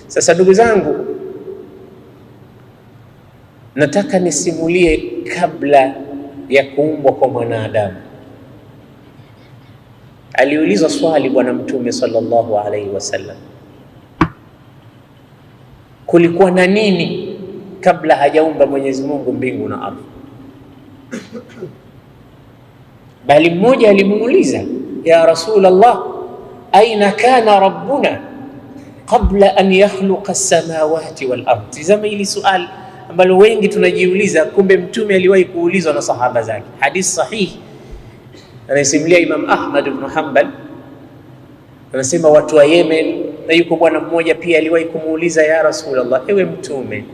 Sasa ndugu zangu, nataka nisimulie kabla ya kuumbwa kwa mwanadamu. Aliulizwa swali Bwana Mtume sallallahu alaihi wasallam, kulikuwa na nini kabla hajaumba Mwenyezi Mungu mbingu na ardhi? Bali mmoja alimuuliza, ya Rasulullah, aina kana rabbuna qabla an yakhluqa as-samawati wal ardh? Tazama hili swali ambalo wengi tunajiuliza, kumbe Mtume aliwahi kuulizwa na sahaba zake. Hadith sahih anasimulia Imam Ahmad ibn Hanbal, anasema watu wa Yemen, na yuko bwana mmoja pia aliwahi kumuuliza, ya Rasulullah, ewe Mtume,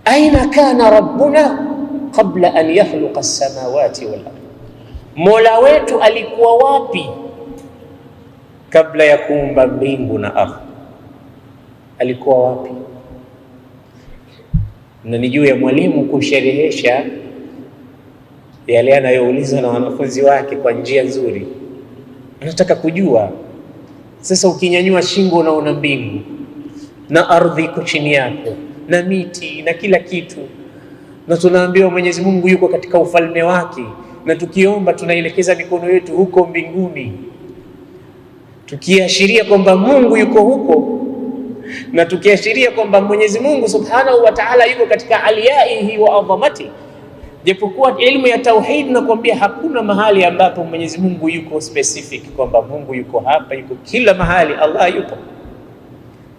aina kana rabbuna qabla an yakhluqa as-samawati wal ardh? Mola wetu alikuwa wapi kabla ya kuumba mbingu na ardhi? Alikuwa wapi? Na ni juu ya mwalimu kusherehesha yale anayoulizwa na wanafunzi wake kwa njia nzuri. Anataka kujua. Sasa ukinyanyua shingo unaona mbingu na ardhi iko chini yako na miti na kila kitu, na tunaambiwa Mwenyezi Mungu yuko katika ufalme wake, na tukiomba tunaelekeza mikono yetu huko mbinguni, tukiashiria kwamba Mungu yuko huko, na tukiashiria kwamba Mwenyezi Mungu Subhanahu wa Ta'ala yuko katika aliyaihi wa adhamati. Japokuwa elimu ya tauhid na kuambia hakuna mahali ambapo Mwenyezi Mungu yuko specific kwamba Mungu yuko hapa, yuko kila mahali, Allah yupo.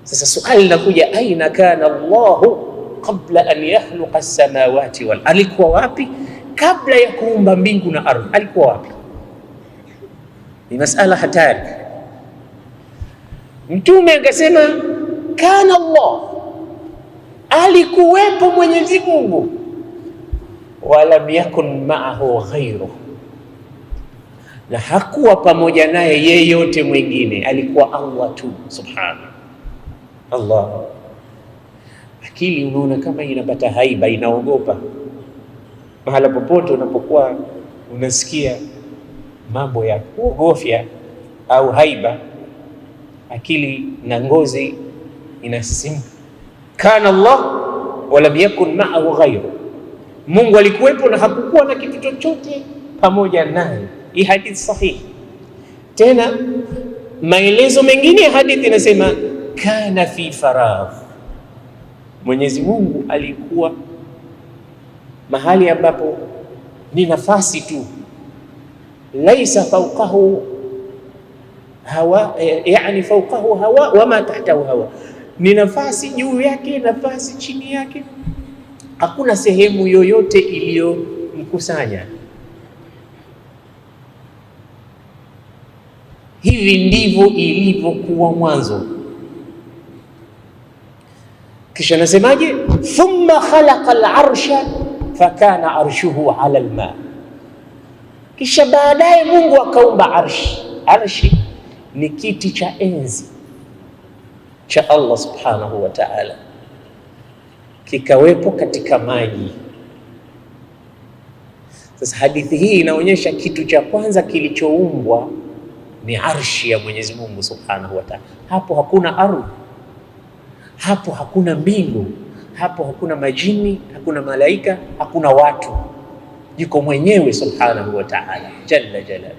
Sasa swali linakuja, aina kana Allahu qabla an yakhluqa as-samawati wal ardh? Alikuwa wapi kabla ya kuumba mbingu na ardhi? Alikuwa wapi? Ni masala hatari. Mtume akasema kana Allah, alikuwepo Mwenyezi Mungu, walam yakun ma'ahu ghayruhu, na hakuwa pamoja naye yeyote mwingine, alikuwa Allah tu subhanahu. Allah, akili unaona kama inapata haiba, inaogopa. Mahala popote unapokuwa unasikia mambo ya kuogofya au haiba, akili na ngozi inasisimka. Kana Allah walam yakun ma'ahu ghayru, Mungu alikuwepo na hakukuwa na kitu chochote pamoja naye. Hii hadithi sahihi. Tena maelezo mengine ya hadithi inasema kana fi faragh, Mwenyezi Mungu alikuwa mahali ambapo ni nafasi tu, laisa fawqahu hawa, yani fawqahu hawa wama tahtahu hawa, ni nafasi juu yake, nafasi chini yake, hakuna sehemu yoyote iliyomkusanya. Hivi ndivyo ilivyokuwa mwanzo. Kisha nasemaje? Thumma khalaqa al-arsha fakana arshuhu ala al-ma, kisha baadaye Mungu akaumba arshi. Arshi ni kiti cha enzi cha Allah subhanahu wa ta'ala, kikawepo katika maji. Sasa hadithi hii inaonyesha kitu cha kwanza kilichoumbwa ni arshi ya Mwenyezi Mungu subhanahu wa ta'ala. Hapo hakuna ardhi, hapo hakuna mbingu, hapo hakuna majini, hakuna malaika, hakuna watu, yuko mwenyewe subhanahu wa ta'ala jalla jalal.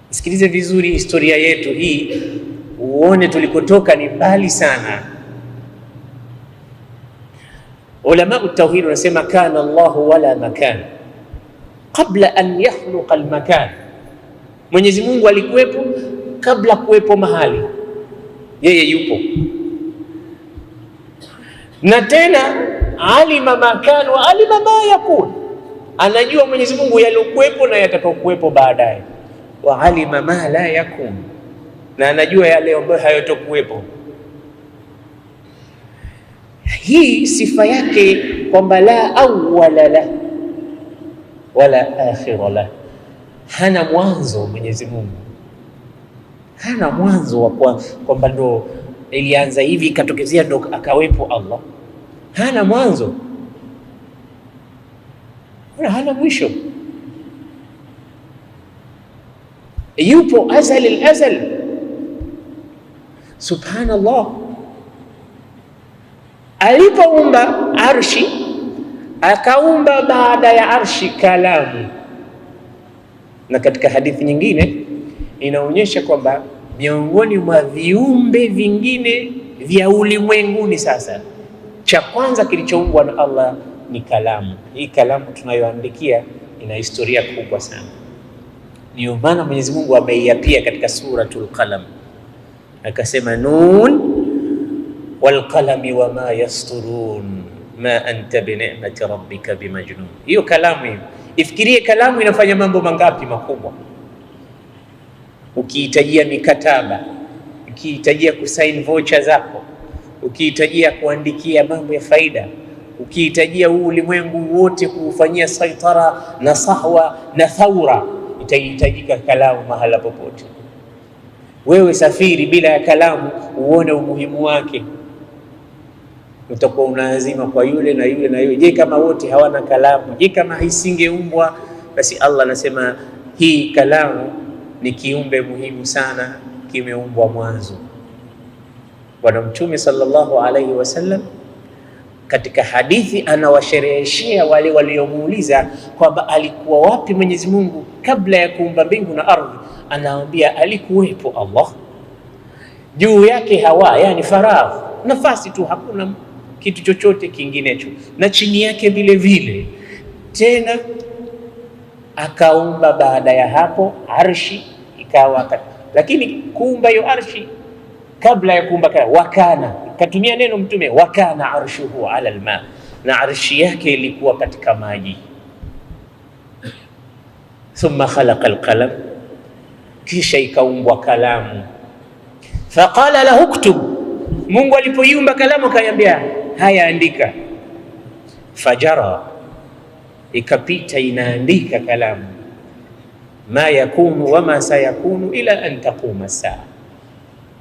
Sikilize vizuri historia yetu hii, uone tulikotoka ni mbali sana. Ulama at-tauhid wanasema kana Allahu wala makan qabla an yakhluqa al-makan, Mwenyezi Mungu alikuwepo kabla kuwepo mahali, yeye yupo. Na tena alima makan wa alima ma yakun, anajua Mwenyezi Mungu yaliokuwepo na yatakayokuwepo baadaye. Wa alima ma la yakun, na anajua yale ambayo hayatokuwepo. Hii sifa yake kwamba la awwala la wala akhira la, hana mwanzo Mwenyezi Mungu, hana mwanzo wa kwamba ndo ilianza hivi ikatokezea ndo akawepo Allah. Hana mwanzo wala hana mwisho, yupo azali al-azal. Subhanallah, alipoumba arshi akaumba baada ya arshi kalamu. Na katika hadithi nyingine inaonyesha kwamba miongoni mwa viumbe vingine vya ulimwenguni sasa, cha kwanza kilichoumbwa na Allah ni kalamu. Hii kalamu tunayoandikia ina historia kubwa sana. Ndio maana Mwenyezi Mungu ameiapia katika suratul Qalam, akasema nun wal qalami wama yasturun ma anta bi ni'mati rabbika bimajnun. Hiyo kalamu hiyo, ifikirie kalamu inafanya mambo mangapi makubwa. Ukihitajia mikataba, ukihitajia kusaini voucher zako, ukihitajia kuandikia mambo ya faida, ukihitajia ulimwengu wote kuufanyia saitara na sahwa na thaura, itahitajika kalamu mahala popote. Wewe safiri bila ya kalamu, uone umuhimu wake, utakuwa unaazima kwa yule na yule na yule. Je, kama wote hawana kalamu? Je, kama isingeumbwa? Basi Allah anasema hii kalamu ni kiumbe muhimu sana, kimeumbwa mwanzo. Bwana Mtume sallallahu alaihi wasallam katika hadithi anawashereheshea wale waliomuuliza kwamba alikuwa wapi Mwenyezi Mungu kabla ya kuumba mbingu na ardhi. Anawaambia alikuwepo Allah, juu yake hawa, yani faragh, nafasi tu, hakuna kitu chochote kinginecho, na chini yake vile vile. Tena akaumba baada ya hapo arshi ikawa, lakini kuumba hiyo arshi kabla ya kuumba wakana, katumia neno Mtume, wakana arshuhu ala alma, na arshi yake ilikuwa katika maji. Thumma khalaqa alqalam, kisha ikaumbwa kalamu. Faqala lahu uktub, Mungu alipoiumba kalamu akaiambia haya, andika. Fajara, ikapita inaandika kalamu, ma yakunu wama sayakunu ila an taquma saa,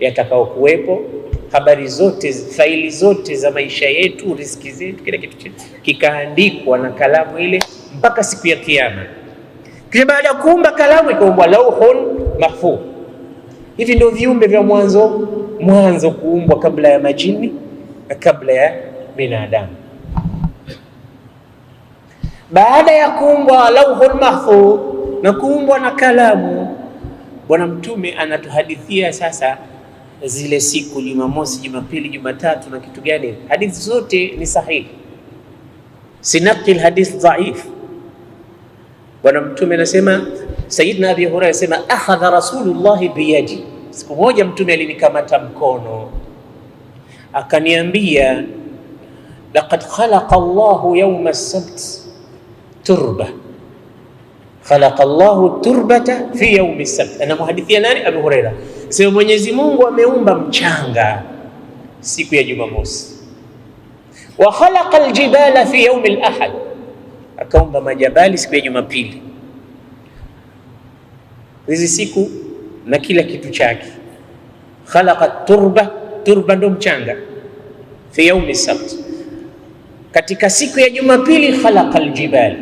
yatakao kuwepo, habari zote, faili zote za maisha yetu, riziki zetu, kila kitu kikaandikwa na kalamu ile mpaka siku ya Kiyama. Kisha baada ya kuumba kalamu ikaumbwa lauhun mahfuz. Hivi ndio viumbe vya mwanzo kuumbwa, kabla ya majini na kabla ya binadamu. Baada ya kuumbwa lauhun mahfuz na kuumbwa na kalamu, Bwana Mtume anatuhadithia sasa zile siku, Jumamosi, Jumapili, Jumatatu na kitu gani. Hadithi zote ni sahihi, sinaqil hadith dhaif. Bwana Mtume anasema, Sayyidina Abi Hurairah anasema, akhadha Rasulullah biyadi, siku moja Mtume alinikamata mkono akaniambia, laqad khalaqa Allahu yawma as-sabt turba, khalaqa Allahu turbata fi yawmi as-sabt. Ana muhadithia nani? Abu Hurairah. Sema Mwenyezi Mungu ameumba mchanga siku ya Jumamosi. Wa khalaqa al-jibala fi yawmi al-ahad, akaumba majabali siku ya Jumapili. Hizi siku na kila kitu chake. Khalaqa turba ndo mchanga, fi yawmi as-sabt, katika siku ya Jumapili khalaqa al-jibal,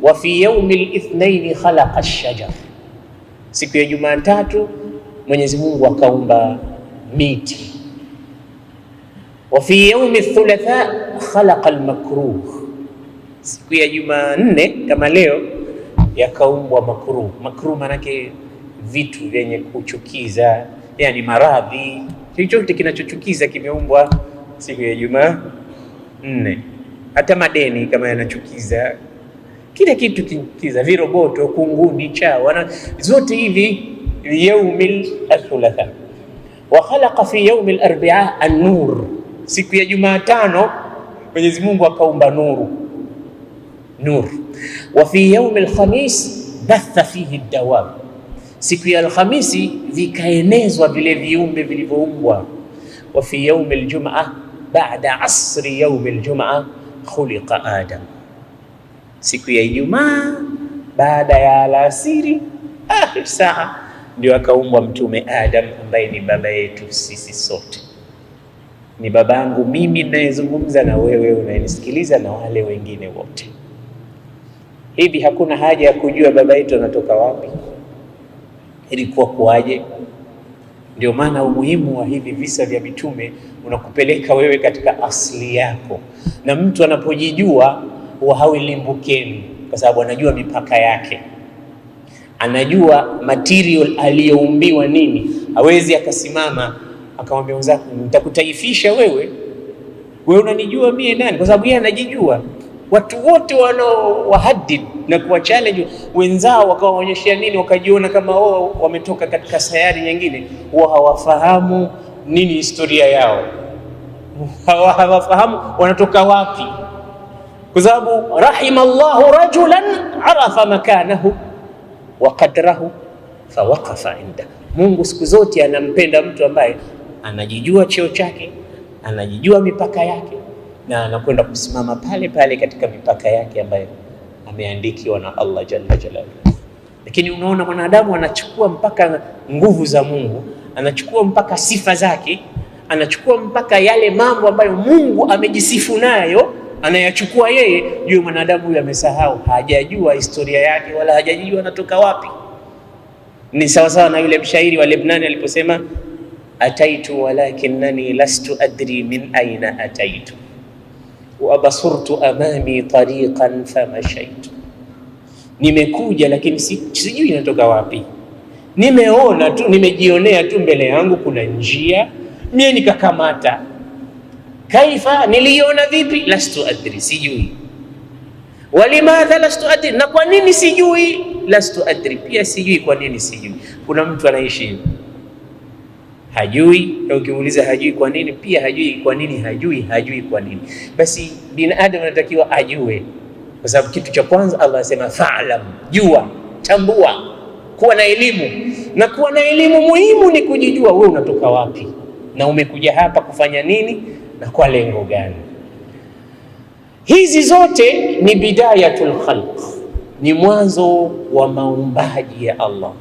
wa fi yawmi al-ithnain khalaqa ash-shajar, siku ya Jumatatu Mwenyezi Mungu akaumba miti. Wa fi yawmi ath-thulatha khalaqa al-makruh, siku ya Jumanne kama leo yakaumbwa makruh. Makruh manake vitu vyenye kuchukiza, yani maradhi, chochote kinachochukiza kimeumbwa siku ya Jumanne. Hata madeni kama yanachukiza, kila kitu kichukiza, viroboto, kunguni, chawa, zote hivi yaumil ath-thulatha. Wa khalaqa fi yaumil arbi'a an-nur, siku ya Jumatano Mwenyezi Mungu akaumba nur. Wa fi yaumil khamis batha fihi ad-dawab, siku ya Alhamisi vikaenezwa vile viumbe vilivyoumbwa. Wa fi yaumil jum'a ba'da asri yaumil jum'a khuliqa Adam, siku ya Ijumaa baada ya alasiri, akhir saa, ndio akaumbwa Mtume Adam, ambaye ni baba yetu sisi sote. Ni babangu mimi ninayezungumza na wewe unayenisikiliza na wale wengine wote. Hivi hakuna haja ya kujua baba yetu anatoka wapi, ilikuwa kuaje, Ndio maana umuhimu wa hivi visa vya mitume unakupeleka wewe katika asili yako, na mtu anapojijua hawi limbukeni, kwa sababu anajua mipaka yake, anajua material aliyoumbiwa nini. Hawezi akasimama akamwambia wenzake nitakutaifisha wewe unanijua mie nani, kwa sababu yeye anajijua. Watu wote wanaowahadid na kuwa challenge wenzao wakawaonyeshia nini, wakajiona kama wao wametoka katika sayari nyingine, huwa hawafahamu nini historia yao, hawafahamu wanatoka wapi, kwa sababu rahimallahu rajulan arafa makanahu wa qadrahu fawaqafa inda. Mungu siku zote anampenda mtu ambaye anajijua cheo chake, anajijua mipaka yake, na anakwenda kusimama pale pale katika mipaka yake ambayo ameandikiwa na Allah jalla jalaluhu. Lakini unaona mwanadamu anachukua mpaka nguvu za Mungu, anachukua mpaka sifa zake, anachukua mpaka yale mambo ambayo Mungu amejisifu nayo, anayachukua yeye. Yule mwanadamu huyu amesahau, hajajua historia yake wala hajajua anatoka wapi. Ni sawa sawa na yule mshairi wa Lebanon aliposema ataitu walakinnani lastu adri min aina ataitu wa basurtu amami tariqan famashaitu. Nimekuja lakini sijui inatoka wapi, nimeona tu, nimejionea tu mbele yangu kuna njia, mimi nikakamata. Kaifa, niliona vipi? Lastu adri, sijui. Walimadha lastu adri, na kwa nini sijui? Lastu adri, pia sijui kwa nini sijui. Kuna mtu anaishi hajui, na ukimuuliza hajui kwa nini, pia hajui kwa nini hajui kwa nini. Basi binadamu anatakiwa ajue, kwa sababu kitu cha kwanza Allah anasema fa'lam, jua, tambua, kuwa na elimu. Na kuwa na elimu muhimu ni kujijua wewe unatoka wapi na umekuja hapa kufanya nini na kwa lengo gani. Hizi zote ni bidayatul khalq, ni mwanzo wa maumbaji ya Allah.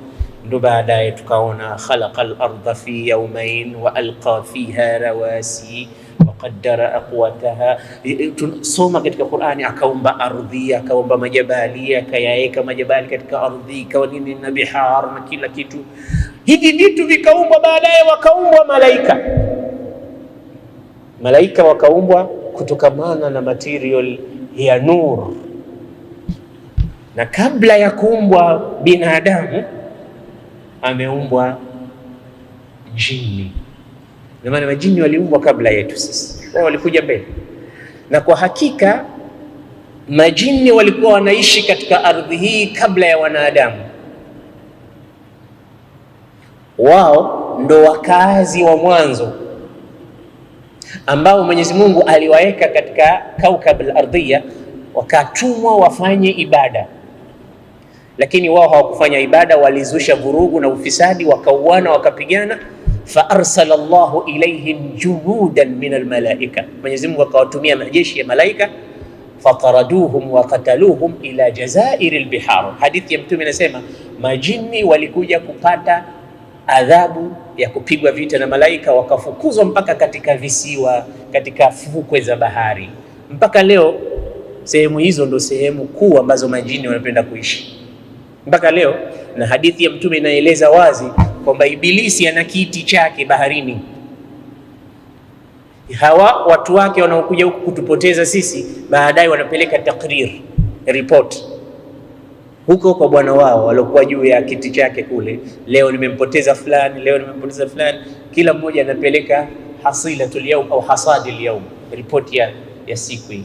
Ndo baadaye tukaona khalaqal arda fi yawmayn wa alqa fiha rawasi wa qaddara aqwataha. Tunasoma katika Qur'ani akaumba ardhi, akaumba majabali, akayaeka majabali katika ardhi, ikawa nini na bihar na kila kitu. Hivi vitu vikaumbwa, baadaye wakaumbwa malaika. Malaika wakaumbwa kutokamana na material ya nur, na kabla ya kuumbwa binadamu ameumbwa jini. Na maana majini waliumbwa kabla yetu sisi, wao walikuja mbele. Na kwa hakika majini walikuwa wanaishi katika ardhi hii kabla ya wanadamu. Wao ndo wakazi wa mwanzo ambao Mwenyezi Mungu aliwaeka katika kaukab al-ardhiya, wakatumwa wafanye ibada. Lakini wao hawakufanya ibada, walizusha vurugu na ufisadi, wakauana, wakapigana. Fa arsala Allahu ilayhim junudan min almalaika, Mwenyezi Mungu akawatumia majeshi ya malaika. Fataraduhum wa qataluhum ila jazairi albihar. Hadithi ya Mtume inasema majini walikuja kupata adhabu ya kupigwa vita na malaika, wakafukuzwa mpaka katika visiwa, katika fukwe za bahari. Mpaka leo sehemu hizo ndo sehemu kuu ambazo majini wanapenda kuishi mpaka leo. Na hadithi ya Mtume inaeleza wazi kwamba Ibilisi ana kiti chake baharini. Hawa watu wake wanaokuja huku kutupoteza sisi, baadaye wanapeleka takrir, report huko kwa bwana wao waliokuwa juu ya kiti chake kule. Leo nimempoteza fulani, leo nimempoteza fulani. Kila mmoja anapeleka hasilatul yawm au hasadil yawm, report ya siku hii.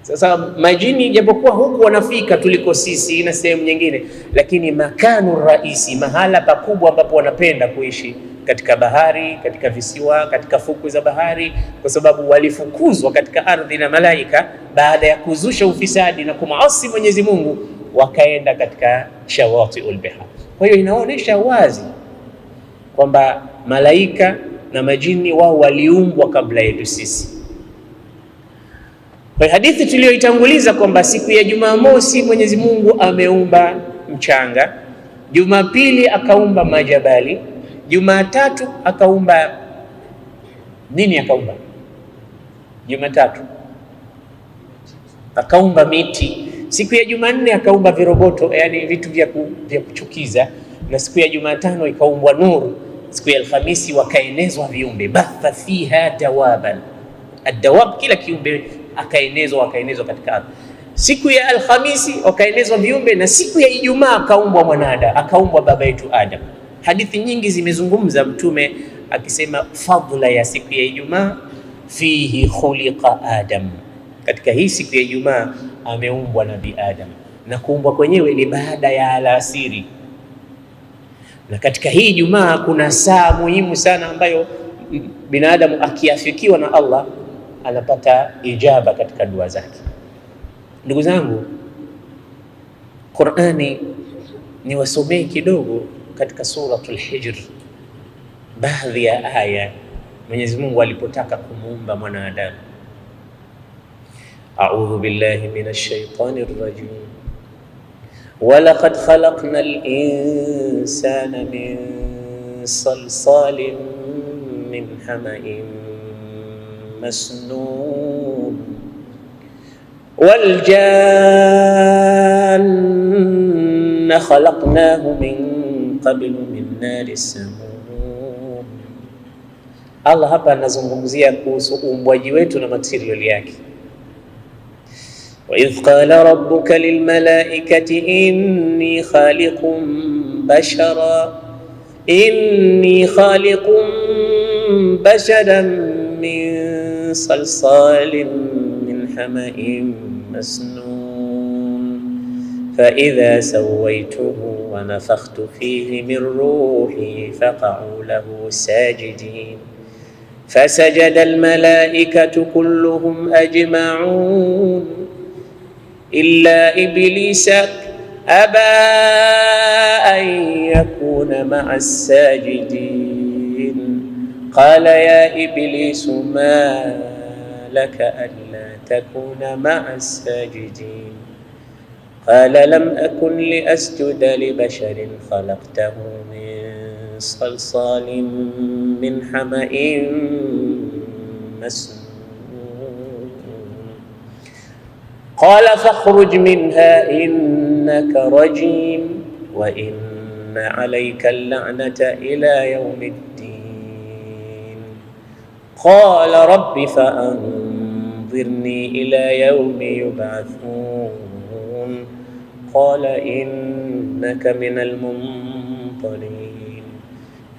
Sasa majini japokuwa huku wanafika tuliko sisi na sehemu nyingine, lakini makanu raisi, mahala pakubwa ambapo wanapenda kuishi katika bahari, katika visiwa, katika fukwe za bahari, kwa sababu walifukuzwa katika ardhi na malaika baada ya kuzusha ufisadi na kumaasi Mwenyezi Mungu, wakaenda katika shawatiul bihar. Kwa hiyo inaonyesha wazi kwamba malaika na majini wao waliumbwa kabla yetu sisi. Kwa hadithi tuliyoitanguliza kwamba siku ya Jumamosi Mwenyezi Mungu ameumba mchanga, Jumapili akaumba majabali, Jumatatu akaumba nini? Akaumba Jumatatu akaumba miti, siku ya Jumanne akaumba viroboto, yani vitu vya kuchukiza, na siku ya Jumatano ikaumbwa nuru. siku ya Alhamisi wakaenezwa viumbe, batha fiha dawaban, ad-dawab kila kiumbe akaenezwa katika ardhi. Siku ya Alhamisi wakaenezwa viumbe, na siku ya Ijumaa akaumbwa mwanadamu, akaumbwa baba yetu Adam. Hadithi nyingi zimezungumza Mtume akisema fadhila ya siku ya Ijumaa, fihi khuliqa Adam, katika hii siku ya Ijumaa ameumbwa Nabii Adam, na kuumbwa kwenyewe ni baada ya alasiri. Na katika hii Ijumaa kuna saa muhimu sana ambayo binadamu akiafikiwa na Allah anapata ijaba katika dua zake. Ndugu zangu, Qur'ani ni wasomee kidogo katika suratul Hijr, baadhi ya aya Mwenyezi Mungu alipotaka kumuumba mwanadamu. A'udhu billahi minash shaitanir rajim. Walaqad khalaqnal insana min salsalin min hama'in masnun wal janna khalaqnahu min qablu min naris samum. Allah hapa anazungumzia kuhusu uumbwaji wetu na material yake. Wa idh qala rabbuka lil malaikati inni khaliqun basharan min salsalin min hama'in masnun fa idha sawaituhu wa nafakhtu fihi min ruhi faqa'u lahu sajidin fasajada al malaikatu kulluhum ajma'un illa iblisa aba an yakuna ma'as sajidin qala ya iblisu ma laka alla takuna ma'as sajidin qala lam akun li asjuda li basharin khalaqtahu min salsalin min hama'in masnun قال فاخرج منها إنك رجيم وإن عليك اللعنة إلى يوم الدين قال رب فأنظرني إلى يوم يبعثون قال إنك من المنظرين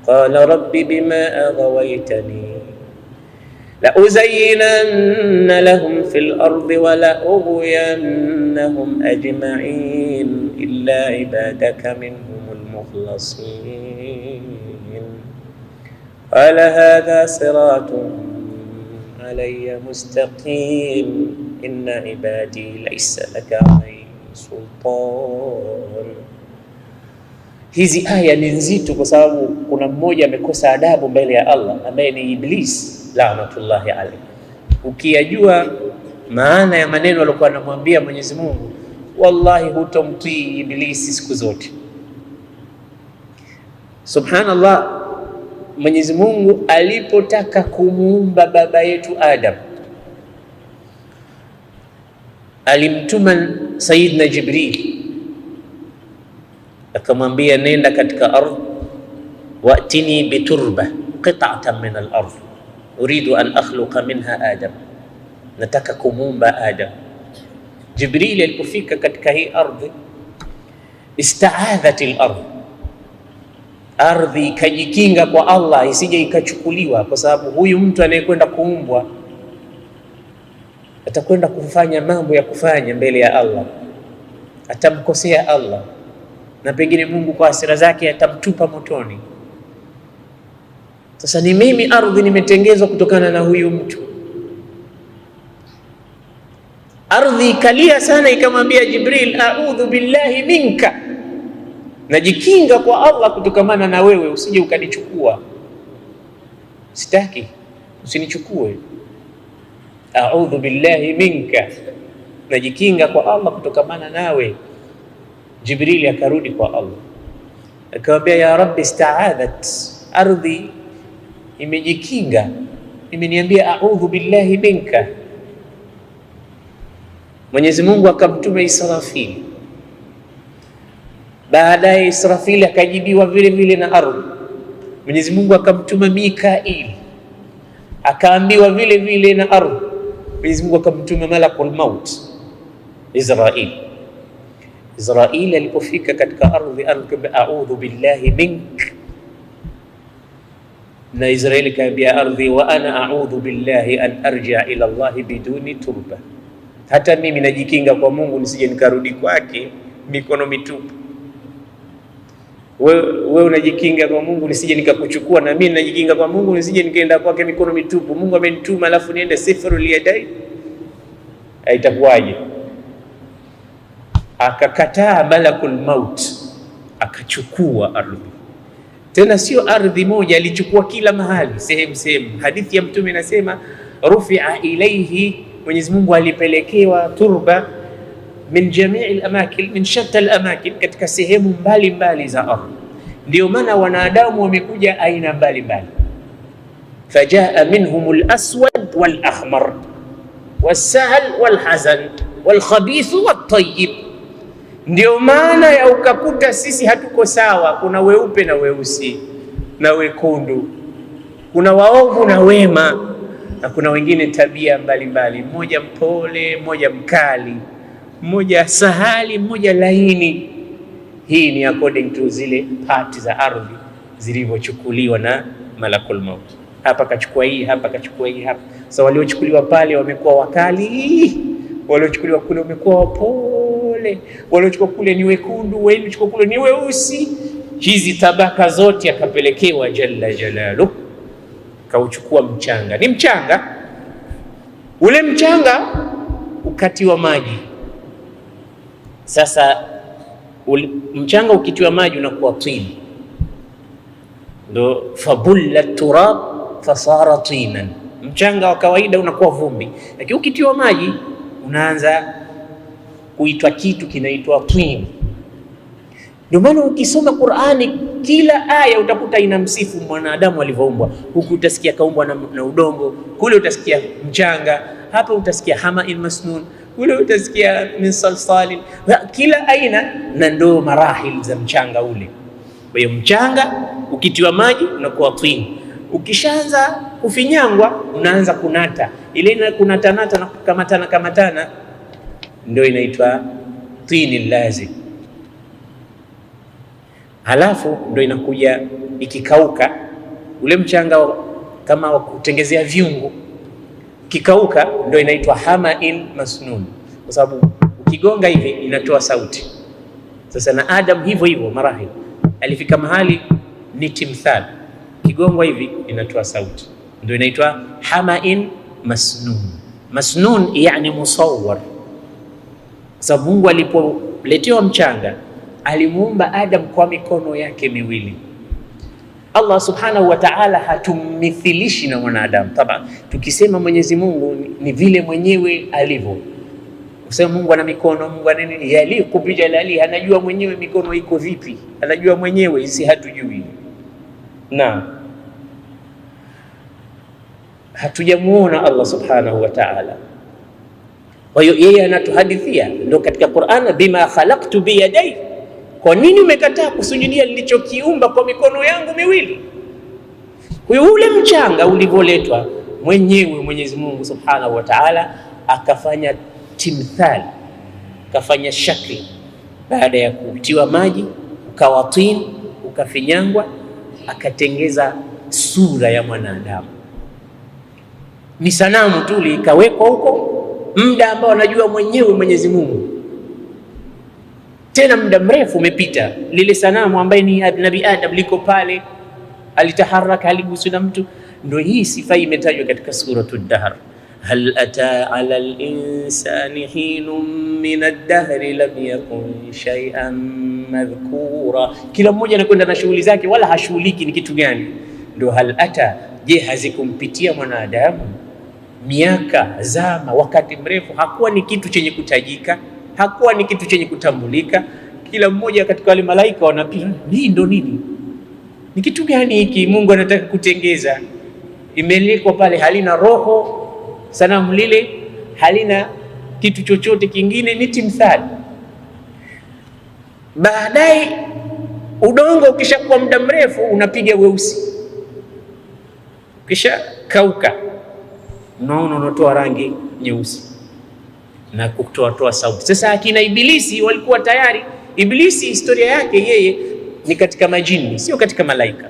قال رب بما أغويتني لأزينن لهم في الأرض ولأغوينهم أجمعين إلا عبادك منهم المخلصين قال هذا صراط علي مستقيم إن عبادي ليس لك عليهم سلطان. Hizi aya ni nzito kwa sababu kuna mmoja amekosa adabu mbele ya Allah ambaye ni Iblis laanatullahi alayhi. Ukiyajua maana ya maneno aliyokuwa anamwambia Mwenyezi Mungu, wallahi hutomtii Iblisi siku zote. Subhanallah, Mwenyezi Mungu alipotaka kumuumba baba yetu Adam alimtuma Sayyidina Jibril akamwambia nenda katika ardhi wa'tini biturba qit'atan min al-ardh uridu an akhluqa minha Adam, nataka kumuumba Adam. Jibril alipofika katika hii ardhi istaadhat al-ardh, ardhi ikajikinga kwa Allah isije ikachukuliwa, kwa sababu huyu mtu anayekwenda kuumbwa atakwenda kufanya mambo ya kufanya mbele ya Allah, atamkosea Allah na pengine Mungu kwa hasira zake atamtupa motoni. Sasa ni mimi ardhi nimetengezwa kutokana na huyu mtu. Ardhi ikalia sana ikamwambia Jibril, a'udhu billahi minka, najikinga kwa Allah kutokamana na wewe, usije ukanichukua, sitaki usinichukue. A'udhu billahi minka, najikinga kwa Allah kutokamana nawe. Jibril akarudi kwa Allah akamwambia, ya Rabbi ista'adhat, ardhi imejikinga, imeniambia a'udhu billahi minka. Mwenyezi Mungu akamtuma Israfil. Baadaye Israfil akajibiwa vile vile na ardhi, Mwenyezi Mungu akamtuma Mikail, akaambiwa vile vile na ardhi. Mwenyezi Mungu akamtuma malakul maut Israil. Israil alipofika katika ardhi, akamwambia a'udhu billahi mink, na Israeli kaambia ardhi, wa ana a'udhu billahi an arji'a ila Allah biduni turba, hata mimi najikinga kwa Mungu nisije nikarudi kwake mikono mitupu. Wewe unajikinga kwa Mungu nisije nikakuchukua, na mimi najikinga kwa Mungu nisije nikaenda kwake mikono mitupu. Mungu amenituma alafu niende sifaru liyadai, itakuwaje? Akakataa malakul maut, akachukua ardhi. Tena sio ardhi moja, alichukua kila mahali, sehemu. Hadithi ya Mtume inasema rufi'a ilayhi, Mwenyezi Mungu alipelekewa turba min jamii al-amakin, min shatta al-amakin, katika sehemu mbalimbali za ardhi. Ndio maana wanadamu wamekuja aina mbalimbali. Fajaa minhum al-aswad wal-ahmar was-sahl wal-hazan wal-khabith wat-tayyib. Ndio maana ya ukakuta sisi hatuko sawa. Kuna weupe na weusi na wekundu, kuna waovu na wema, na kuna wengine tabia mbalimbali, mmoja mpole, mmoja mkali, mmoja sahali, mmoja laini. Hii ni according to zile parts za ardhi zilivyochukuliwa na malakul maut. Hapa kachukua hii, hapa kachukua hii, hapa. So waliochukuliwa pale wamekuwa wakali, waliochukuliwa kule wamekuwa wapole, waliochukua kule ni wekundu, waliochukua kule ni weusi. Hizi tabaka zote akapelekewa jalla jalaluhu, kauchukua mchanga. Ni mchanga ule, mchanga ukatiwa maji. Sasa mchanga ukitiwa maji unakuwa tini, ndo fabulla turab fasara tinan. Mchanga wa kawaida unakuwa vumbi, lakini ukitiwa maji unaanza kuitwa kitu kinaitwa twin. Ndio maana ukisoma Qur'ani kila aya utakuta inamsifu mwanadamu alivyoumbwa. Huku utasikia kaumbwa na udongo, kule utasikia mchanga, hapa utasikia hama'in masnun, kule utasikia min salsalin, kila aina na ndo marahil za mchanga ule. Kwa hiyo mchanga ukitiwa maji unakuwa twin, ukishaanza kufinyangwa unaanza kunata, ile kunatanata na kamatana ndio inaitwa tini lazim. Halafu ndio inakuja ikikauka ule mchanga kama wa kutengezea viungu, kikauka ndio inaitwa hama'in masnun, kwa sababu ukigonga hivi inatoa sauti. Sasa na Adam hivyo hivyo marahil, alifika mahali ni timthal, kigongwa hivi inatoa sauti, ndio inaitwa hama'in masnun. Masnun yani musawwar. Sababu Mungu alipoletewa mchanga alimuumba Adam kwa mikono yake miwili. Allah subhanahu wa ta'ala hatumithilishi na mwanadamu. Taba tukisema Mwenyezi Mungu ni vile mwenyewe alivyo. Usema Mungu ana mikono, Mungu ana nini, yaliku bijalali, anajua mwenyewe mikono iko vipi, anajua mwenyewe, sisi hatujui. Na hatujamuona Allah subhanahu wa ta'ala. Kwa hiyo yeye anatuhadithia ndio katika Qur'an, bima khalaqtu biyadai, kwa nini umekataa kusujudia nilichokiumba kwa mikono yangu miwili? Kwa hiyo ule mchanga ulivyoletwa mwenyewe Mwenyezi Mungu subhanahu wa ta'ala akafanya timthal, akafanya shakli, baada ya kutiwa maji ukawa tin, ukafinyangwa, akatengeza sura ya mwanadamu. Ni sanamu tu likawekwa huko muda ambao anajua mwenyewe Mwenyezi Mungu, tena muda mrefu umepita. Lile sanamu ambaye ni Nabii Adam liko pale, alitaharaka, aligusu na mtu. Ndio hii sifa imetajwa katika suratul Dahr, hal ata ala al-insani hinun min ad-dahri lam yakun shay'an madhkura. Kila mmoja anakwenda na shughuli zake, wala hashughuliki ni kitu gani. Ndio hal ata, je, hazikumpitia mwanadamu miaka, zama, wakati mrefu, hakuwa ni kitu chenye kutajika, hakuwa ni kitu chenye kutambulika. Kila mmoja katika wale malaika wanapita, hii ndo nini, ni kitu gani hiki Mungu anataka kutengeza? Imelekwa pale, halina roho sanamu lile, halina kitu chochote kingine, ni timthali. Baadaye udongo ukishakuwa muda mrefu unapiga weusi, kisha kauka, unaona unatoa rangi nyeusi na kutoa sauti. Sasa akina Ibilisi walikuwa tayari. Ibilisi historia yake yeye ni katika majini, sio katika malaika.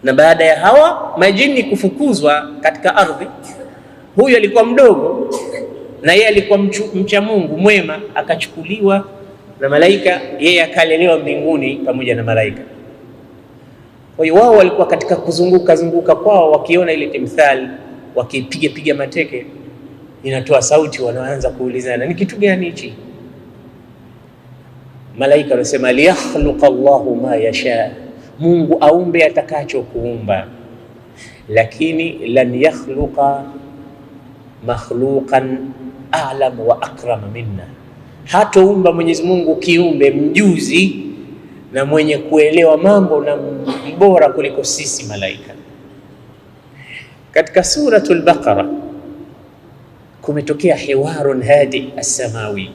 Na baada ya hawa majini kufukuzwa katika ardhi, huyu alikuwa mdogo na yeye alikuwa mcha Mungu mwema, akachukuliwa na malaika, yeye akalelewa mbinguni pamoja na malaika. Kwa hiyo wao walikuwa katika kuzunguka kwao, wakiona ile timthali, wakipiga mateke, inatoa sauti, wanaanza kuulizana ni kitu gani hichi? Malaika wanasema liyakhluqa Allahu ma yasha, Mungu aumbe atakacho kuumba, lakini lan yakhluqa makhluqan a'lam wa akram minna, hatoumba Mwenyezi Mungu kiumbe mjuzi na mwenye kuelewa mambo na mbora kuliko sisi malaika. Katika suratul Baqara kumetokea hiwarun hadi as-samawi,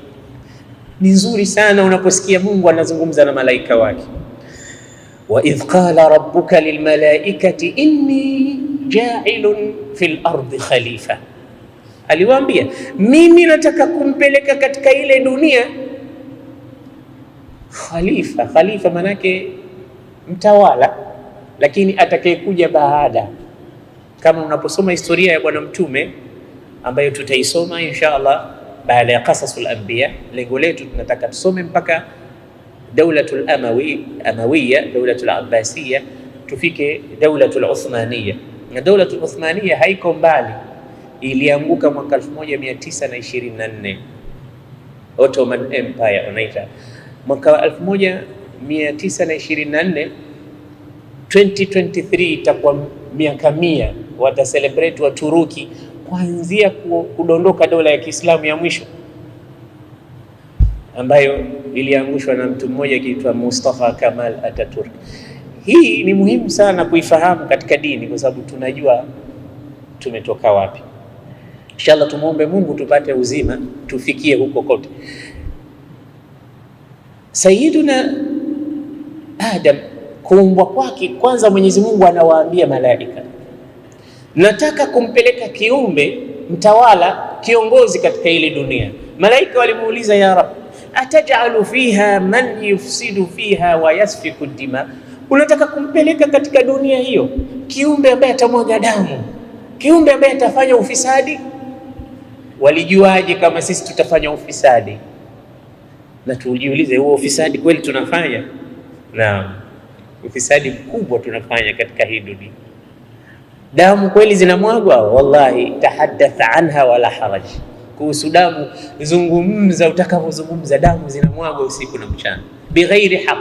ni nzuri sana unaposikia Mungu anazungumza na malaika wake. Wa idh qala rabbuka lilmalaikati inni ja'ilun fil ardi khalifa, aliwaambia mimi nataka kumpeleka katika ile dunia khalifa. Khalifa manake mtawala, lakini atakayekuja baada. Kama unaposoma historia ya bwana mtume ambayo tutaisoma insha Allah baada ya qasasul anbiya, lengo letu tunataka tusome mpaka daulatul amawiyya, daulatul abbasiyya, tufike daulatul uthmaniyya. Na daulatul uthmaniyya haiko mbali, ilianguka mwaka 1924, Ottoman Empire unaita. Mwaka 1924, 2023 itakuwa miaka 100, wata celebrate wa Turuki kuanzia kudondoka dola ya Kiislamu ya mwisho ambayo iliangushwa na mtu mmoja akiitwa Mustafa Kemal Atatürk. Hii ni muhimu sana kuifahamu katika dini, kwa sababu tunajua tumetoka wapi. Inshallah tumuombe Mungu tupate uzima, tufikie huko kote. Sayyiduna Adam kuumbwa kwake, kwanza Mwenyezi Mungu anawaambia malaika, nataka kumpeleka kiumbe mtawala, kiongozi katika ile dunia. Malaika walimuuliza, ya Rabb, atajalu fiha man yufsidu fiha wa yasfiku dima, unataka kumpeleka katika dunia hiyo kiumbe ambaye atamwaga damu, kiumbe ambaye atafanya ufisadi? Walijuaje kama sisi tutafanya ufisadi? Na tujiulize, huo ufisadi kweli tunafanya? Naam, ufisadi mkubwa tunafanya katika hii dunia. Damu kweli zinamwagwa? Wallahi, tahaddath anha wala haraj. Kuhusu damu zungumza utakavyozungumza, damu zinamwagwa usiku na mchana bighairi haq.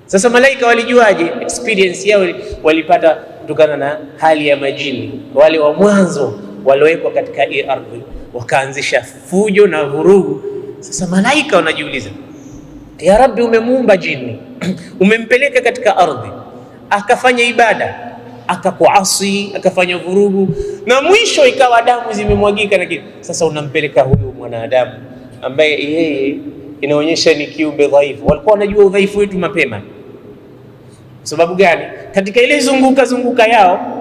Sasa malaika walijuaje? Experience yao walipata kutokana na hali ya majini wale wa mwanzo waliowekwa katika hii ardhi, wakaanzisha fujo na vurugu. Sasa malaika wanajiuliza, ya Rabbi, umemuumba jini umempeleka katika ardhi akafanya ibada, akakuasi, akafanya vurugu, na mwisho ikawa damu zimemwagika na kitu. Sasa unampeleka huyu mwanadamu ambaye yeye inaonyesha ni kiumbe dhaifu. Walikuwa wanajua udhaifu wetu mapema. Sababu gani? Katika ile zunguka yao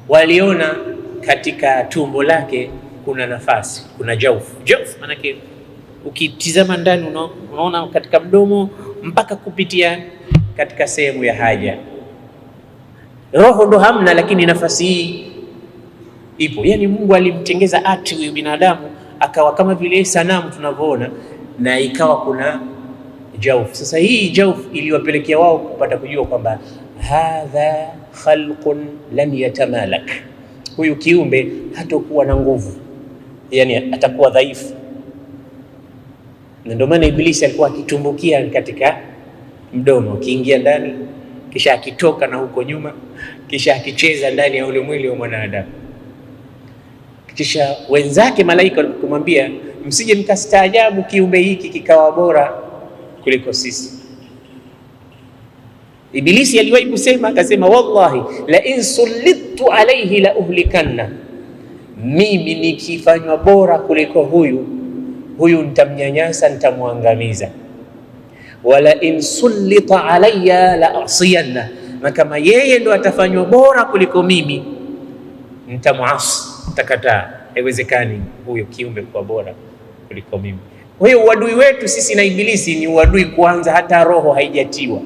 waliona katika tumbo lake kuna nafasi, kuna jaufu. Jaufu manake ukitizama ndani unaona katika mdomo mpaka kupitia katika sehemu ya haja. Roho ndo hamna, lakini nafasi hii ipo. Yani Mungu alimtengeza ati huyu binadamu akawa kama vile sanamu tunavyoona, na ikawa kuna jaufu. Sasa hii jaufu iliwapelekea wao kupata kujua kwamba hadha khalqun lan yatamalak, huyu kiumbe hatakuwa na nguvu, yani atakuwa dhaifu. Na ndio maana Ibilisi alikuwa akitumbukia katika mdomo, akiingia ndani kisha akitoka na huko nyuma, kisha akicheza ndani ya ule mwili wa mwanadamu. Kisha wenzake malaika walikumwambia, msije mkastaajabu kiumbe hiki kikawa bora kuliko sisi. Ibilisi aliwahi kusema, akasema, wallahi la in sullitu alayhi la uhlikanna, mimi nikifanywa bora kuliko huyu nitamnyanyasa, nitamwangamiza. Wala in sullita alayya la asiyanna, na kama yeye ndo atafanywa bora kuliko mimi nitamuasi, nitakataa. Haiwezekani huyo kiumbe kuwa bora kuliko mimi. Kwa hiyo uadui wetu sisi na Ibilisi ni uadui kwanza, hata roho haijatiwa.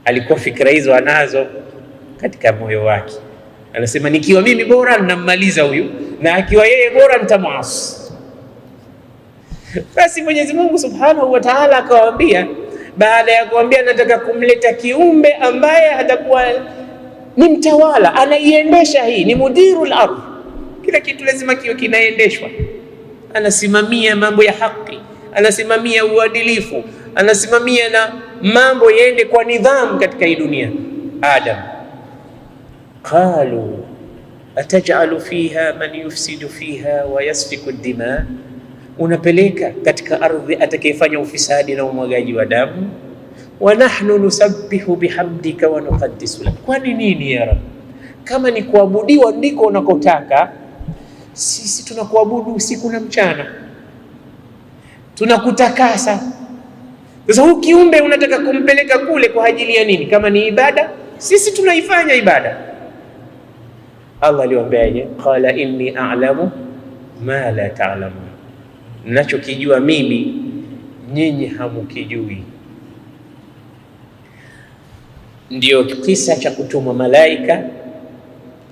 Alikuwa fikra hizo anazo katika moyo wake, anasema nikiwa mimi bora ninammaliza huyu, na akiwa yeye bora nitamuasi. Basi Mwenyezi Mungu Subhanahu wa Ta'ala akawaambia, baada ya kuambia nataka kumleta kiumbe ambaye atakuwa ni mtawala, anaiendesha hii, ni mudirul ardh, kila kitu lazima kiwe kinaendeshwa, anasimamia mambo ya haki, anasimamia uadilifu, anasimamia na mambo yaende kwa nidhamu katika hii dunia. Adam, qalu ataj'alu fiha man yufsidu fiha wa yasfiku ad-dima, unapeleka katika ardhi atakayefanya ufisadi na umwagaji wa damu. Wa nahnu nusabbihu bihamdika wa nuqaddisu lak, kwani nini ya Rabb? Kama ni kuabudiwa ndiko unakotaka, sisi tunakuabudu usiku na mchana, tunakutakasa. Sasa huu kiumbe unataka kumpeleka kule kwa ajili ya nini? Kama ni ibada, sisi tunaifanya ibada. Allah aliwaambiaje? Qala inni a'lamu ma la ta'lamun, ninachokijua mimi nyinyi hamukijui. Ndio kisa cha kutumwa malaika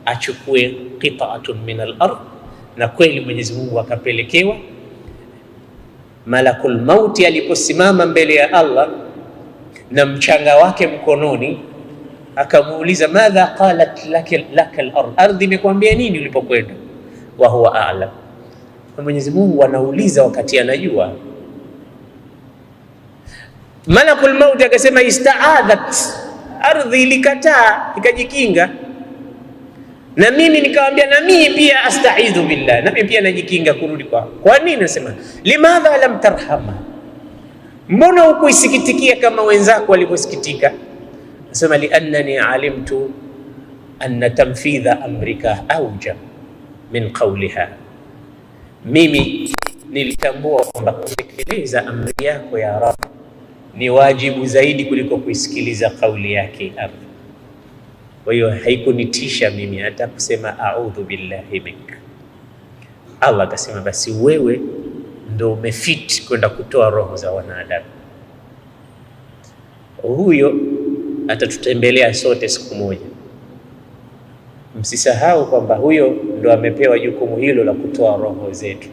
achukue qita'atun min al-ardh, na kweli Mwenyezi Mungu akapelekewa. Malakul mauti aliposimama mbele ya Allah na mchanga wake mkononi, akamuuliza madha qalat laka al-ardh, ardhi imekwambia nini ulipokwenda? Wa huwa a'lam. Mwenyezi Mungu anauliza wakati anajua. Malakul mauti akasema ista'adhat, ardhi ilikataa ikajikinga, na mimi nikamwambia na mimi pia astaidhu billah, na mimi pia najikinga kurudi kwa. Kwa nini? Nasema limadha lam tarhama, mbona hukuisikitikia kama wenzako walivyosikitika? Nasema liannani alimtu anna tanfidha amrika auja min qawliha, mimi nilitambua kwamba kutekeleza amri yako ya Rabb ni wajibu zaidi kuliko kuisikiliza kauli yake ardhi. Kwa hiyo haikunitisha mimi hata kusema a'udhu billahi mink. Allah akasema basi wewe ndo umefit kwenda kutoa roho za wanadamu. Huyo atatutembelea sote siku moja. Msisahau kwamba huyo ndo amepewa jukumu hilo la kutoa roho zetu.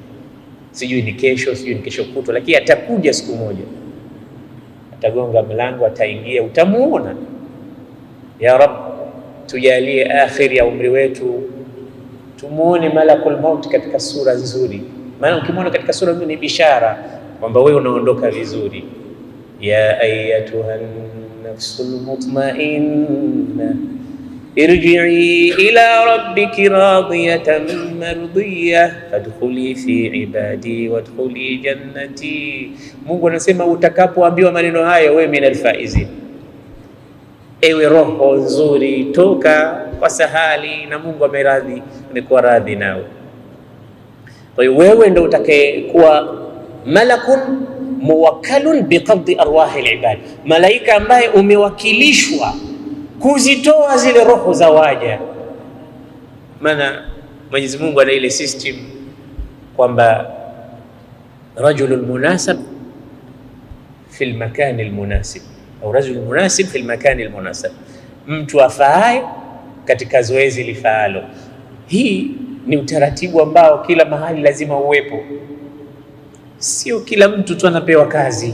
Sijui ni kesho, sijui ni kesho kutwa, lakini atakuja siku moja. Atagonga mlango, ataingia, utamuona. Ya Rabb, tujalie akhiri ya umri wetu tumuone malakul maut katika sura nzuri. Maana ukimwona katika sura nzuri ni bishara kwamba wewe unaondoka vizuri. Ya ayyatuhan nafsul mutmainna irji'i ila rabbiki radiyatan mardiyah fadkhuli fi ibadi wadkhuli jannati. Mungu anasema utakapoambiwa maneno haya, wewe minal faizin, ewe roho nzuri, toka kwa sahali na Mungu ameradhi, amekuwa radhi nawe. Kwa hiyo wewe ndio utakayekuwa malakun muwakkalun biqabdi arwahi alibad, malaika ambaye umewakilishwa kuzitoa zile roho za waja. Maana Mwenyezi Mungu ana ile system kwamba rajulul munasib fi almakan almunasib au rajul munasib fi almakan almunasib, mtu afaaye katika zoezi lifaalo. Hii ni utaratibu ambao kila mahali lazima uwepo, sio kila mtu tu anapewa kazi.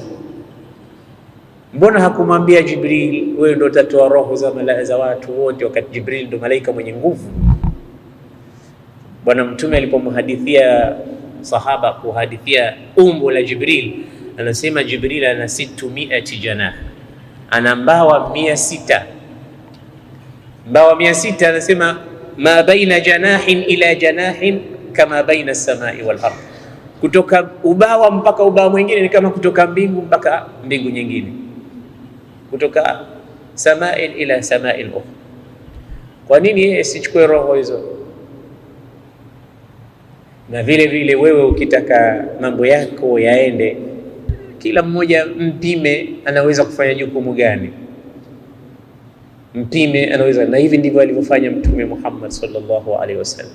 Mbona hakumwambia Jibril wewe ndio utatoa roho za watu wote, wakati Jibril ndio malaika mwenye nguvu? Bwana Mtume alipomhadithia sahaba kuhadithia umbo la Jibril, anasema Jibril ana 600 janah, ana mbawa 600. Mbawa 600, anasema ma baina janahin ila janahin kama baina as-samai wal ardh, kutoka ubawa mpaka ubawa mwingine ni kama kutoka mbingu mpaka mbingu nyingine, kutoka samai ila samai ukhra. Kwa nini yeye sichukue roho hizo? Na vile vile wewe ukitaka mambo yako yaende, kila mmoja mpime anaweza kufanya jukumu gani. mpime, anaweza. Na hivi ndivyo alivyofanya Mtume Muhammad sallallahu alaihi wasallam.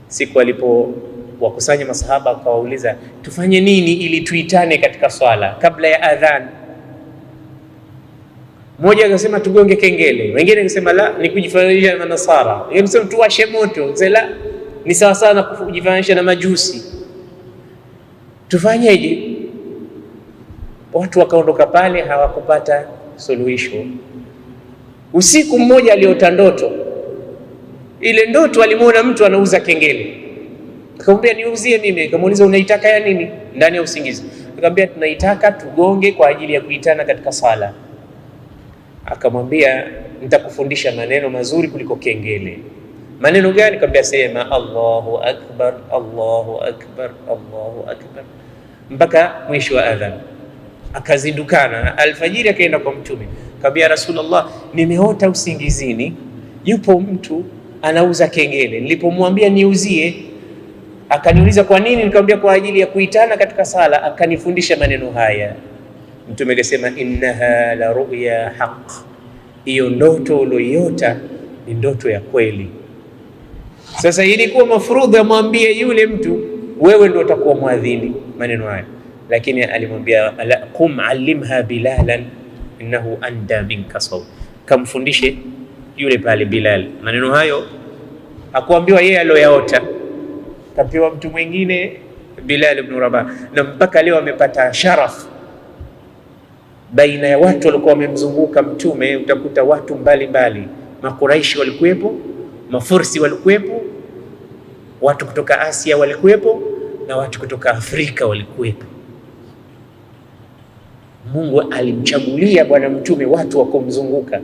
Siku alipo wakusanya masahaba akawauliza, tufanye nini ili tuitane katika swala kabla ya adhan? Mmoja akasema tugonge kengele, wengine akasema la, ni kujifananisha na Nasara, wengine akasema tuwashe moto, la, ni sawa sawa na kujifananisha na Majusi. Tufanyeje? Watu wakaondoka pale, hawakupata suluhisho. Usiku mmoja aliota ndoto. Ile ndoto alimuona mtu anauza kengele. Akamwambia niuzie mimi. Akamuuliza unaitaka ya nini? Ndani ya usingizi. Akamwambia tunaitaka tugonge kwa ajili ya kuitana katika sala. Akamwambia nitakufundisha maneno mazuri kuliko kengele. Maneno gani? Akamwambia sema Allahu akbar, Allahu akbar, Allahu akbar, mpaka mwisho wa adhan. Akazindukana alfajiri, akaenda kwa Mtume. Akamwambia Rasulullah, nimeota usingizini yupo mtu anauza kengele. Nilipomwambia niuzie, akaniuliza kwa nini? Nikamwambia kwa ajili ya kuitana katika sala. Akanifundisha maneno haya. Mtume akasema innaha la ru'ya haqq, hiyo ndoto uliyoiota ni ndoto ya kweli. Sasa ilikuwa mafurudhi amwambie yule mtu, wewe ndio utakuwa muadhini maneno haya, lakini alimwambia qum allimha bilalan innahu anda minka saw, kamfundishe yule pale Bilal maneno hayo. Akuambiwa yeye aliyoyaota, kapewa mtu mwingine Bilal ibn Rabah, na mpaka leo amepata sharaf baina ya watu walikuwa wamemzunguka Mtume. Utakuta watu mbalimbali, Makuraishi walikuwepo, Mafursi walikuwepo, watu kutoka Asia walikuwepo, na watu kutoka Afrika walikuwepo. Mungu alimchagulia bwana Mtume watu wa kumzunguka,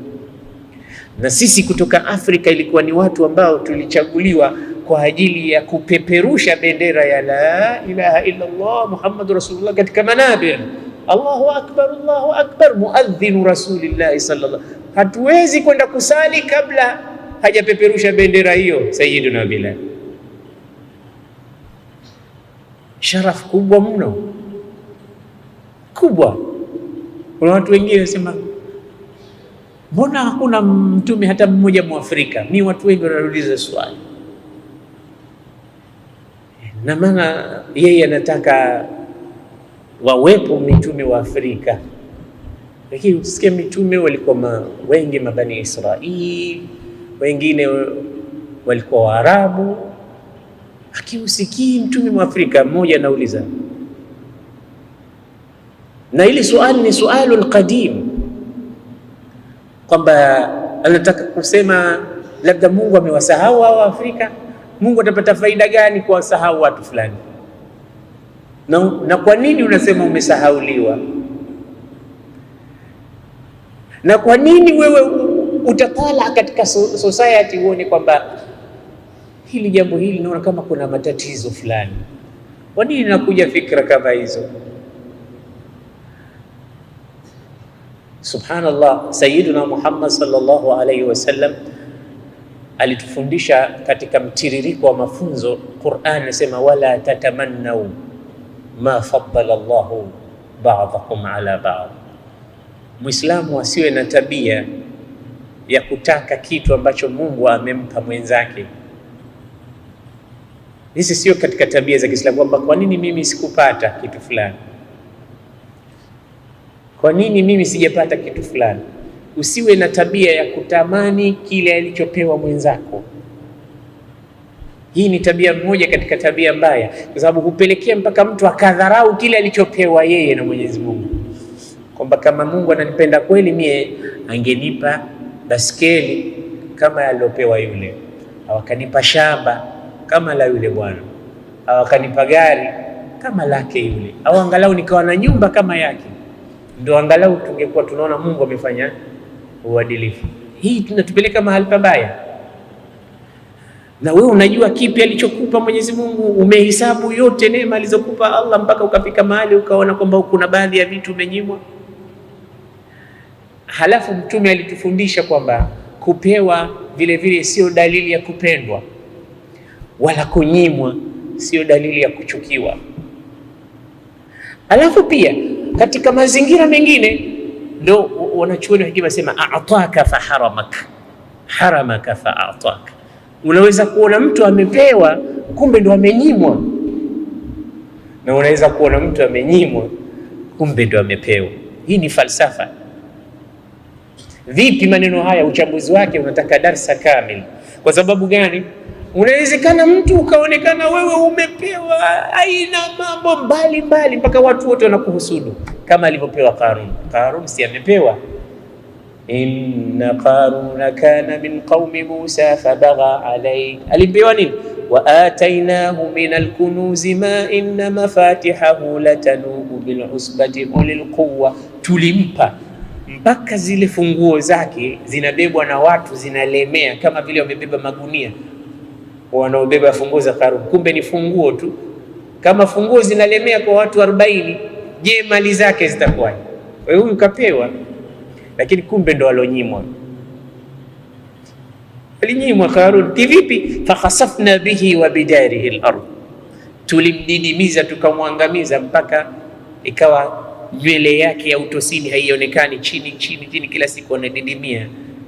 na sisi kutoka Afrika ilikuwa ni watu ambao tulichaguliwa kwa ajili ya kupeperusha bendera ya la ilaha illa Allah Muhammadur Rasulullah katika manabir. Allahu akbar, Allahu akbar, muadhdhinu Rasulillah sallallahu. Hatuwezi kwenda kusali kabla hajapeperusha bendera hiyo Sayyiduna Bilal. Sharaf kubwa mno, kubwa. Kuna watu wengine wasema mbona hakuna mtume hata mmoja Mwafrika? Ni watu wengi wanauliza swali, na maana yeye anataka wawepo mitume wa Afrika, lakini usikie mitume walikuwa wengi mabani Israeli, wengine walikuwa Waarabu, lakini usikii mtume wa Afrika mmoja. Anauliza, na ili swali ni sualul qadim, kwamba anataka kusema labda Mungu amewasahau hao Afrika. Mungu atapata faida gani kwa wasahau watu fulani? Na kwa nini unasema umesahauliwa? Na kwa nini wewe utatala katika society uone kwamba hili jambo hili naona kama kuna matatizo fulani? Kwa nini nakuja fikra kama hizo? Subhanallah, Sayyiduna Muhammad sallallahu alaihi wasallam alitufundisha katika mtiririko wa mafunzo. Qur'an inasema wala tatamannau ma faddala Allahu ba'dakum ala ba'd. Muislamu asiwe na tabia ya kutaka kitu ambacho Mungu amempa mwenzake. Hizi sio katika tabia za Kiislamu, kwamba kwa nini mimi sikupata kitu fulani, kwa nini mimi sijapata kitu fulani. Usiwe na tabia ya kutamani kile alichopewa mwenzako. Hii ni tabia moja katika tabia mbaya, kwa sababu hupelekea mpaka mtu akadharau kile alichopewa yeye na Mwenyezi Mungu, kwamba kama Mungu ananipenda kweli, mie angenipa baskeli kama aliyopewa yule, au akanipa shamba kama la yule bwana, au akanipa gari kama lake yule, au angalau nikawa na nyumba kama yake, ndio angalau tungekuwa tunaona Mungu amefanya uadilifu. Hii tunatupeleka mahali pabaya. Na wewe unajua kipi alichokupa Mwenyezi Mungu? Umehesabu yote neema alizokupa Allah mpaka ukafika mahali ukaona kwamba kuna baadhi ya vitu umenyimwa? Halafu Mtume alitufundisha kwamba kupewa vile vile sio dalili ya kupendwa, wala kunyimwa sio dalili ya kuchukiwa. Halafu pia katika mazingira mengine ndio wanachuoni hekima sema a'taka faharamak, haramaka fa'ataka. Unaweza kuona mtu amepewa kumbe ndo amenyimwa, na unaweza kuona mtu amenyimwa kumbe ndo amepewa. Hii ni falsafa. Vipi maneno haya? Uchambuzi wake unataka darsa kamili. Kwa sababu gani? Unawezekana mtu ukaonekana wewe umepewa aina mambo mbalimbali mpaka watu wote wanakuhusudu, kama alivyopewa Qarun. Qarun si amepewa, inna Qaruna kana min qaumi Musa fabagha alayhi. Alipewa nini? wa atainahu min alkunuzi ma inna mafatihahu latanubu bil usbati ulil quwwa. Tulimpa mpaka zile funguo zake zinabebwa na watu, zinalemea kama vile wamebeba magunia wanaobeba funguo za Qarun. Kumbe ni funguo tu. Kama funguo zinalemea kwa watu 40, je, mali zake zitakuwaje? Wewe huyu kapewa, lakini kumbe ndo alonyimwa. Alinyimwa Qarun kivipi? Fakhasafna bihi wa bidarihi al-ard, tulimdidimiza tukamwangamiza mpaka ikawa nywele yake ya utosini haionekani, chini chini chini, kila siku anadidimia,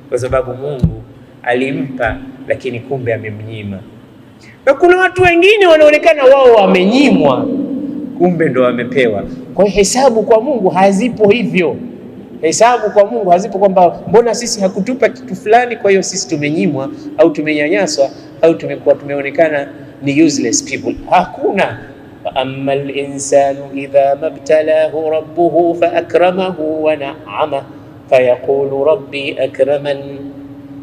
kwa sababu Mungu alimpa lakini kumbe amemnyima. Na kuna watu wengine wanaonekana wao wamenyimwa kumbe ndo wamepewa. Kwa hiyo hesabu kwa Mungu hazipo hivyo. Hesabu kwa Mungu hazipo kwamba mbona sisi hakutupa kitu fulani, kwa hiyo sisi tumenyimwa au tumenyanyaswa au tumekuwa tumeonekana ni useless people. Hakuna. Fa amma al-insanu idha mabtalahu rabbuhu fa akramahu wa na'ama fayaqulu rabbi akraman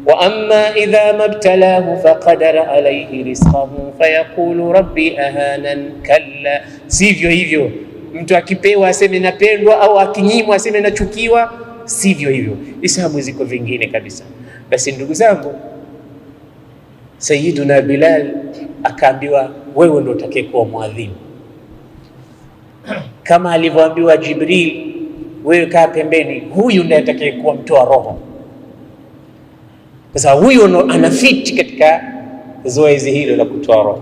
wa amma idha mabtalahu faqadara alayhi rizqahu fayaqulu rabbi ahanan. Kalla, sivyo hivyo. Mtu akipewa aseme napendwa, au akinyimwa aseme nachukiwa. Sivyo hivyo, hisabu ziko vingine kabisa. Basi ndugu zangu, Sayyiduna Bilal akaambiwa wewe ndio utakayekuwa muadhini, kama alivyoambiwa Jibril, wewe kaa pembeni, huyu ndiye atakayekuwa mtoa roho. Kwa sababu huyu anafiti katika zoezi hilo la kutoa roho.